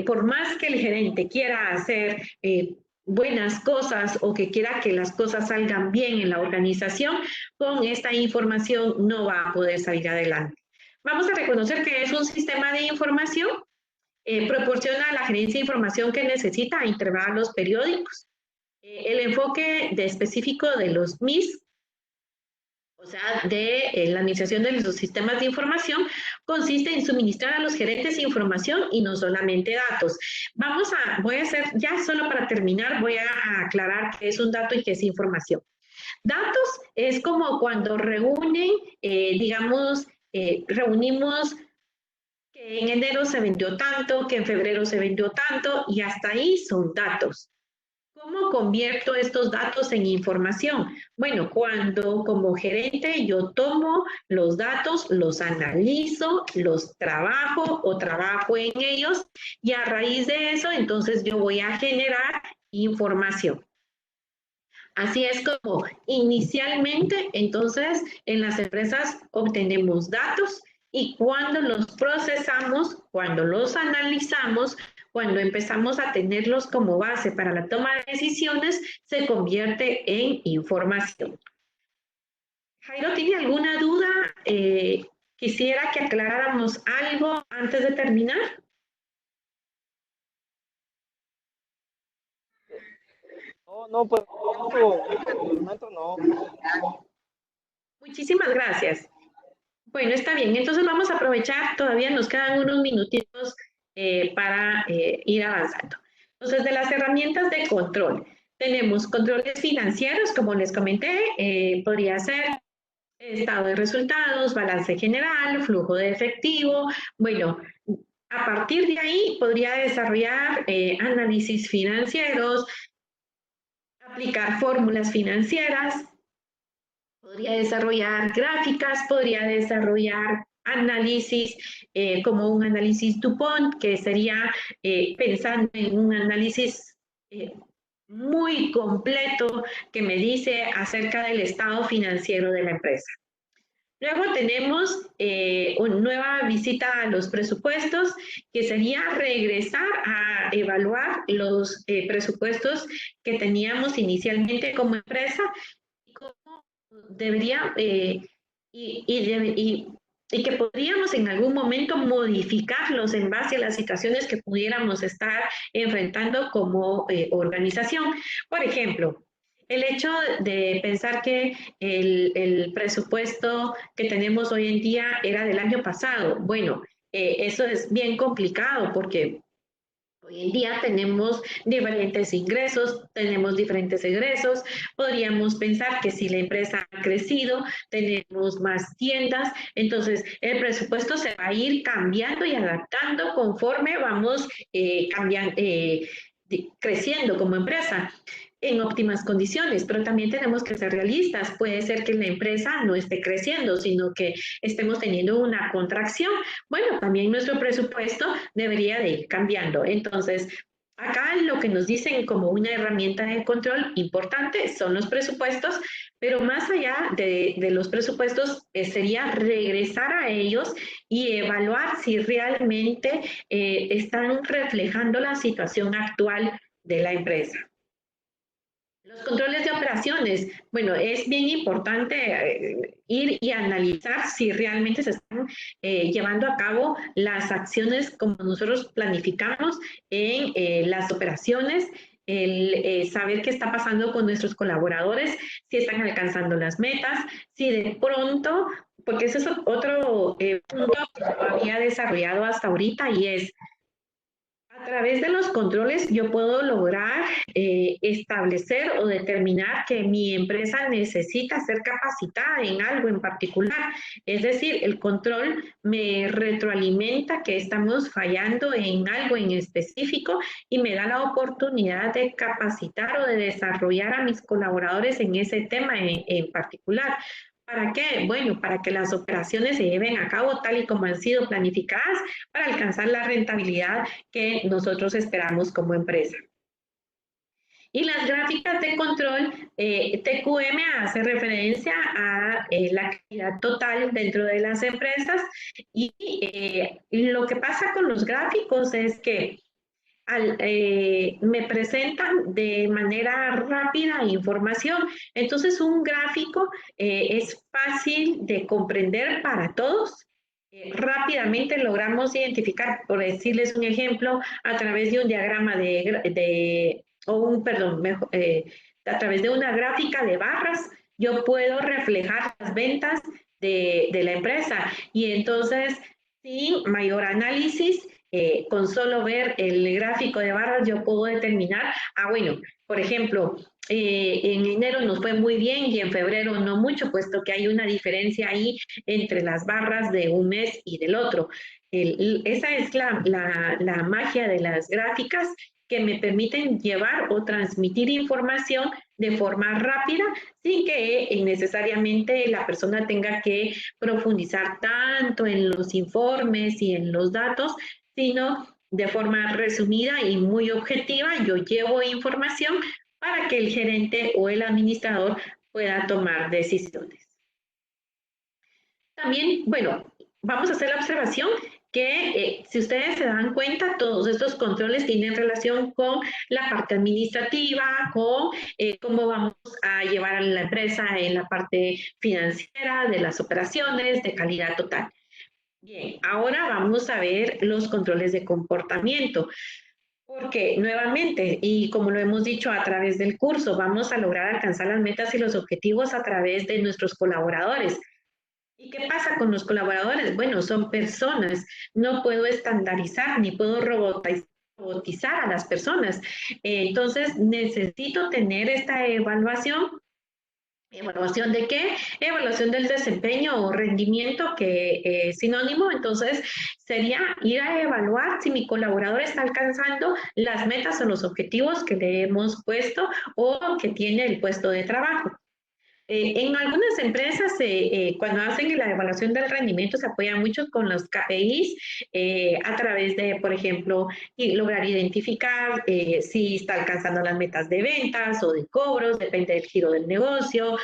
[SPEAKER 1] Por más que el gerente quiera hacer buenas cosas o que quiera que las cosas salgan bien en la organización, con esta información no va a poder salir adelante. Vamos a reconocer que es un sistema de información, proporciona a la gerencia información que necesita a intervalos periódicos. El enfoque específico de los MIS, o sea, de la administración de los sistemas de información, consiste en suministrar a los gerentes información y no solamente datos. Voy a hacer, ya solo para terminar, voy a aclarar qué es un dato y qué es información. Datos es como cuando reúnen, digamos, reunimos que en enero se vendió tanto, que en febrero se vendió tanto, y hasta ahí son datos. ¿Cómo convierto estos datos en información? Bueno, cuando como gerente yo tomo los datos, los analizo, los trabajo o trabajo en ellos y a raíz de eso, entonces yo voy a generar información. Así es como inicialmente, entonces, en las empresas obtenemos datos y cuando los procesamos, cuando los analizamos, cuando empezamos a tenerlos como base para la toma de decisiones, se convierte en información. Jairo, ¿tiene alguna duda? Quisiera que aclaráramos algo antes de terminar.
[SPEAKER 2] No, pues por el momento no.
[SPEAKER 1] Muchísimas gracias. Bueno, está bien. Entonces vamos a aprovechar, todavía nos quedan unos minutitos para ir avanzando. Entonces, de las herramientas de control, tenemos controles financieros, como les comenté, podría ser estado de resultados, balance general, flujo de efectivo. Bueno, a partir de ahí podría desarrollar análisis financieros, aplicar fórmulas financieras, podría desarrollar gráficas, podría desarrollar análisis como un análisis DuPont, que sería pensando en un análisis muy completo que me dice acerca del estado financiero de la empresa. Luego tenemos una nueva visita a los presupuestos, que sería regresar a evaluar los presupuestos que teníamos inicialmente como empresa y cómo debería y que podríamos en algún momento modificarlos en base a las situaciones que pudiéramos estar enfrentando como organización. Por ejemplo, el hecho de pensar que el presupuesto que tenemos hoy en día era del año pasado, bueno, eso es bien complicado porque hoy en día tenemos diferentes ingresos, tenemos diferentes egresos. Podríamos pensar que si la empresa ha crecido, tenemos más tiendas, entonces el presupuesto se va a ir cambiando y adaptando conforme vamos creciendo como empresa en óptimas condiciones, pero también tenemos que ser realistas. Puede ser que la empresa no esté creciendo, sino que estemos teniendo una contracción. Bueno, también nuestro presupuesto debería de ir cambiando. Entonces, acá lo que nos dicen como una herramienta de control importante son los presupuestos, pero más allá de los presupuestos sería regresar a ellos y evaluar si realmente están reflejando la situación actual de la empresa. Los controles de operaciones, bueno, es bien importante ir y analizar si realmente se están llevando a cabo las acciones como nosotros planificamos en las operaciones, el saber qué está pasando con nuestros colaboradores, si están alcanzando las metas, si de pronto, porque ese es otro punto que no había desarrollado hasta ahorita y es a través de los controles yo puedo lograr establecer o determinar que mi empresa necesita ser capacitada en algo en particular. Es decir, el control me retroalimenta que estamos fallando en algo en específico y me da la oportunidad de capacitar o de desarrollar a mis colaboradores en ese tema en particular. ¿Para qué? Bueno, para que las operaciones se lleven a cabo tal y como han sido planificadas para alcanzar la rentabilidad que nosotros esperamos como empresa. Y las gráficas de control, TQM hace referencia a la calidad total dentro de las empresas y lo que pasa con los gráficos es que me presentan de manera rápida información. Entonces, un gráfico es fácil de comprender para todos. rápidamente logramos identificar, por decirles un ejemplo, a través de un diagrama a través de una gráfica de barras, yo puedo reflejar las ventas de la empresa. Y entonces, sin mayor análisis, con solo ver el gráfico de barras, yo puedo determinar, bueno, por ejemplo, en enero nos fue muy bien y en febrero no mucho, puesto que hay una diferencia ahí entre las barras de un mes y del otro. Esa es la magia de las gráficas que me permiten llevar o transmitir información de forma rápida sin que necesariamente la persona tenga que profundizar tanto en los informes y en los datos, sino de forma resumida y muy objetiva. Yo llevo información para que el gerente o el administrador pueda tomar decisiones. También, bueno, vamos a hacer la observación que si ustedes se dan cuenta, todos estos controles tienen relación con la parte administrativa, con cómo vamos a llevar a la empresa en la parte financiera, de las operaciones, de calidad total. Bien, ahora vamos a ver los controles de comportamiento. Porque nuevamente, y como lo hemos dicho a través del curso, vamos a lograr alcanzar las metas y los objetivos a través de nuestros colaboradores. ¿Y qué pasa con los colaboradores? Bueno, son personas. No puedo estandarizar ni puedo robotizar a las personas. Entonces, necesito tener esta evaluación. ¿Evaluación de qué? Evaluación del desempeño o rendimiento, que es sinónimo. Entonces, sería ir a evaluar si mi colaborador está alcanzando las metas o los objetivos que le hemos puesto o que tiene el puesto de trabajo. En algunas empresas, cuando hacen la evaluación del rendimiento, se apoyan mucho con los KPIs a través de, por ejemplo, lograr identificar si está alcanzando las metas de ventas o de cobros, depende del giro del negocio,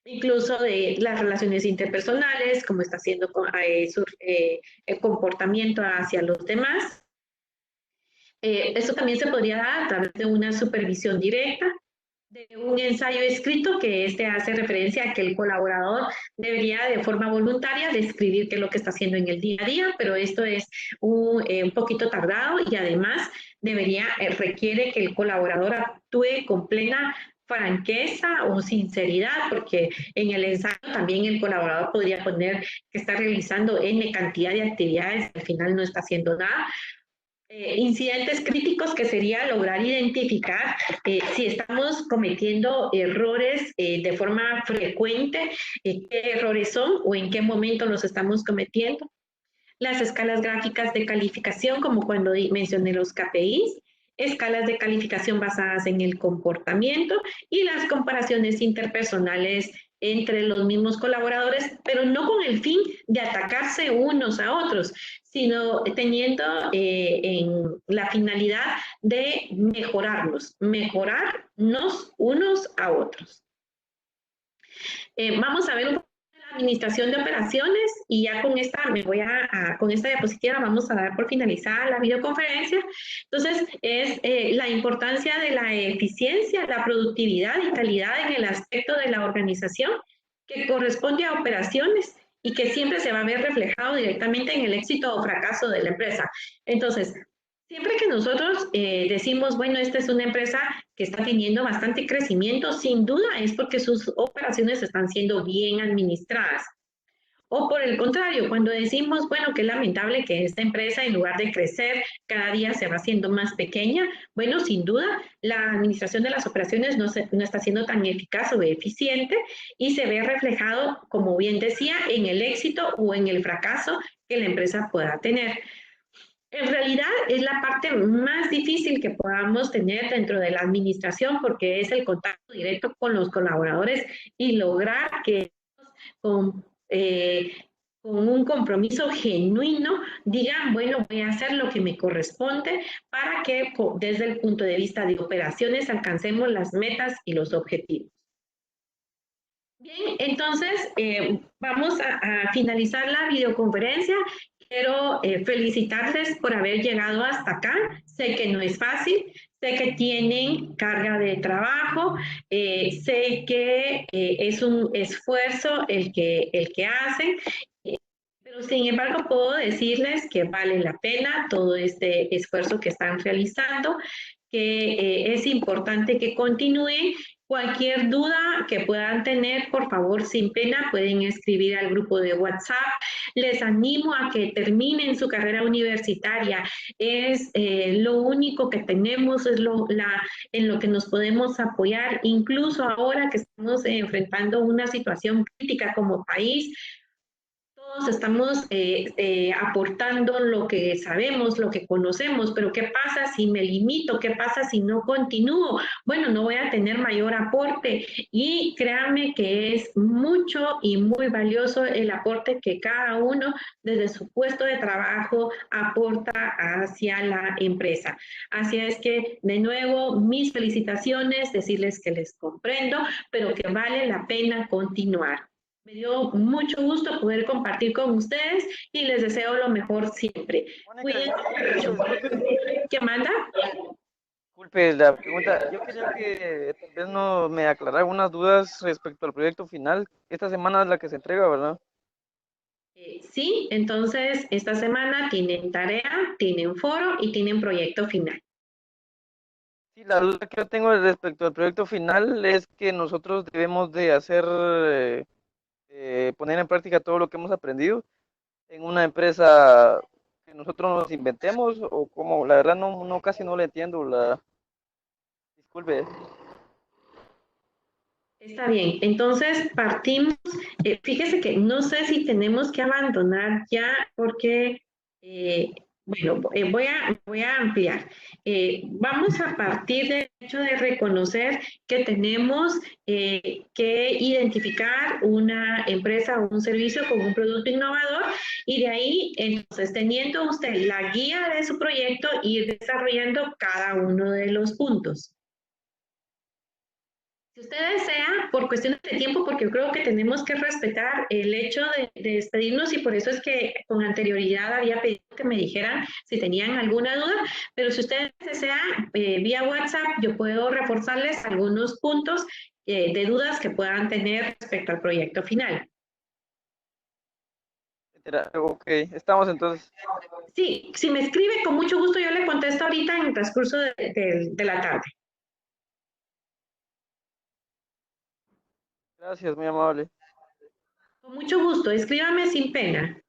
[SPEAKER 1] incluso de las relaciones interpersonales, cómo está haciendo el comportamiento hacia los demás. Eso también se podría dar a través de una supervisión directa, de un ensayo escrito que hace referencia a que el colaborador debería de forma voluntaria describir qué es lo que está haciendo en el día a día, pero esto es un poquito tardado y además requiere que el colaborador actúe con plena franqueza o sinceridad, porque en el ensayo también el colaborador podría poner que está realizando N cantidad de actividades, al final no está haciendo nada. Incidentes críticos, que sería lograr identificar si estamos cometiendo errores de forma frecuente, qué errores son o en qué momento los estamos cometiendo. Las escalas gráficas de calificación, como cuando mencioné los KPIs, escalas de calificación basadas en el comportamiento y las comparaciones interpersonales entre los mismos colaboradores, pero no con el fin de atacarse unos a otros, sino teniendo en la finalidad de mejorarnos unos a otros. Vamos a ver un poco de la administración de operaciones y ya con esta con esta diapositiva vamos a dar por finalizada la videoconferencia. Entonces, es la importancia de la eficiencia, la productividad y calidad en el aspecto de la organización que corresponde a operaciones y que siempre se va a ver reflejado directamente en el éxito o fracaso de la empresa. Entonces, siempre que nosotros decimos, bueno, esta es una empresa que está teniendo bastante crecimiento, sin duda es porque sus operaciones están siendo bien administradas. O por el contrario, cuando decimos, bueno, qué lamentable que esta empresa, en lugar de crecer, cada día se va haciendo más pequeña, bueno, sin duda, la administración de las operaciones no está siendo tan eficaz o eficiente y se ve reflejado, como bien decía, en el éxito o en el fracaso que la empresa pueda tener. En realidad es la parte más difícil que podamos tener dentro de la administración, porque es el contacto directo con los colaboradores y lograr que con, con un compromiso genuino digan, bueno, voy a hacer lo que me corresponde para que desde el punto de vista de operaciones alcancemos las metas y los objetivos. Bien, entonces vamos a finalizar la videoconferencia. Quiero felicitarles por haber llegado hasta acá. Sé que no es fácil, sé que tienen carga de trabajo, sé que es un esfuerzo el que hacen, pero Pero sin embargo, puedo decirles que vale la pena todo este esfuerzo que están realizando, que es importante que continúen. Cualquier duda que puedan tener, por favor, sin pena, pueden escribir al grupo de WhatsApp. Les animo a que terminen su carrera universitaria. Es lo único que tenemos, es en lo que nos podemos apoyar, incluso ahora que estamos enfrentando una situación crítica como país. Todos estamos aportando lo que sabemos, lo que conocemos, pero ¿qué pasa si me limito? ¿Qué pasa si no continúo? Bueno, no voy a tener mayor aporte y créanme que es mucho y muy valioso el aporte que cada uno desde su puesto de trabajo aporta hacia la empresa. Así es que, de nuevo, mis felicitaciones, decirles que les comprendo, pero que vale la pena continuar. Me dio mucho gusto poder compartir con ustedes y les deseo lo mejor siempre.
[SPEAKER 2] Mónica,
[SPEAKER 1] Cuídense mucho.
[SPEAKER 2] disculpe,
[SPEAKER 1] ¿Qué manda?
[SPEAKER 2] disculpe la pregunta. Yo quería que tal vez no me aclarara algunas dudas respecto al proyecto final. Esta semana es la que se entrega, ¿verdad?
[SPEAKER 1] Sí, entonces esta semana tienen tarea, tienen foro y tienen proyecto final.
[SPEAKER 2] Sí, la duda que yo tengo respecto al proyecto final es que nosotros debemos de hacer, poner en práctica todo lo que hemos aprendido en una empresa que nosotros nos inventemos o como, la verdad no casi no le entiendo la, disculpe.
[SPEAKER 1] Está bien, entonces partimos. Fíjese que no sé si tenemos que abandonar ya porque, eh, bueno, voy a ampliar. Vamos a partir del hecho de reconocer que tenemos que identificar una empresa o un servicio con un producto innovador y de ahí, entonces, teniendo usted la guía de su proyecto, ir desarrollando cada uno de los puntos. Si usted desea, por cuestiones de tiempo, porque yo creo que tenemos que respetar el hecho de despedirnos y por eso es que con anterioridad había pedido que me dijeran si tenían alguna duda, pero si usted desea, vía WhatsApp, yo puedo reforzarles algunos puntos de dudas que puedan tener respecto al proyecto final.
[SPEAKER 2] Ok, estamos entonces.
[SPEAKER 1] Sí, si me escribe, con mucho gusto yo le contesto ahorita en el transcurso de la tarde.
[SPEAKER 2] Gracias, muy amable.
[SPEAKER 1] Con mucho gusto, escríbame sin pena.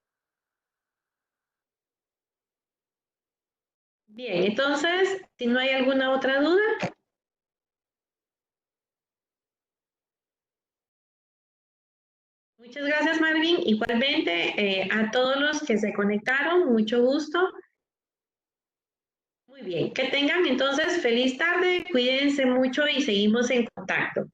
[SPEAKER 1] Bien, entonces, si no hay alguna otra duda. Muchas gracias, Marvin. Igualmente, a todos los que se conectaron, mucho gusto. Muy bien, que tengan entonces feliz tarde, cuídense mucho y seguimos en contacto.